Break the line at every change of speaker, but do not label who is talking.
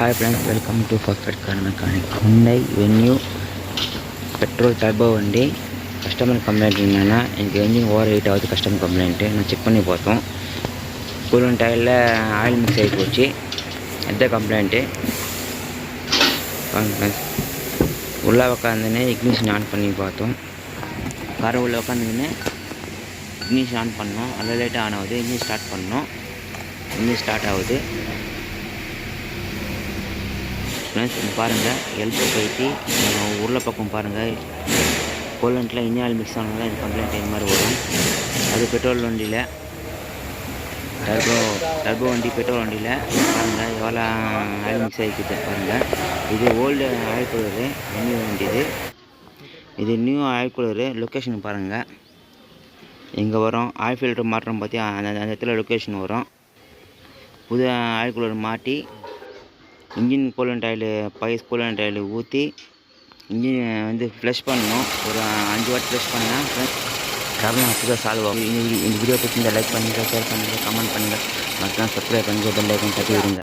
Hi friends, welcome to Perfect Car Mechanic. Hyundai Venue petrol turbo வண்டி. Customer complaint என்னென்னா, எனக்கு engine over heat ஆகுது. Customer complaint நான் check பண்ணி பார்த்தோம். கூலண்ட் ஆயிலில் ஆயில் மிக்ஸ் ஆகி போச்சு. அதுதான் கம்ப்ளைண்ட்டு. வாங்க ஃப்ரெண்ட்ஸ், உள்ளே உட்காந்துன்னு இக்னிஷன் ஆன் பண்ணி பார்த்தோம். காரை உள்ளே உட்காந்துக்கின்னு இக்னிஷன் ஆன் பண்ணோம். அதில் லேட்டாக ஆன் ஆகுது. இன்ஜின் ஸ்டார்ட் பண்ணோம். இன்ஜின் ஸ்டார்ட் ஆகுது. ஃப்ரெண்ட்ஸ் பாருங்கள், எல்போ போயிட்டு உருளை பக்கம் பாருங்கள். கூலண்ட்டில் இன்ஜின் ஆயில் மிக்ஸ் ஆனது தான் இந்த கம்ப்ளைண்ட் இந்த மாதிரி வரும். அது பெட்ரோல் வண்டியில் டர்போ வண்டி பெட்ரோல் வண்டியில் பாருங்கள் எவ்வளோ ஆயில் மிக்ஸ் ஆகிக்கிட்டு பாருங்கள். இது ஓல்டு ஆயில் கூலரு, நியூ வண்டி இது நியூ ஆயில் கூலரு. லொக்கேஷன் பாருங்கள் எங்கே வரும். ஆயில் ஃபில்டர் மாற்றம் பற்றி அந்த இடத்துல லொக்கேஷன் வரும். புது ஆயில் கூலர் மாட்டி இன்ஜின் கூலண்ட் ஆயில் பழைய கூலண்ட் ஆயில் ஊற்றி இன்ஜின் வந்து ஃப்ளஷ் பண்ணணும். ஒரு 5 வாட் ஃப்ளஷ் பண்ணால் ப்ராப்ளம் அப்போதான் சால்வ் ஆகும். இந்த வீடியோ பிடிச்சிருந்தால் லைக் பண்ணுங்கள், ஷேர் பண்ணுங்கள், கமெண்ட் பண்ணுங்கள், மறக்காம சப்ஸ்கிரைப் பண்ணுங்கள், பெல் ஐக்கான் தட்டி விடுங்க.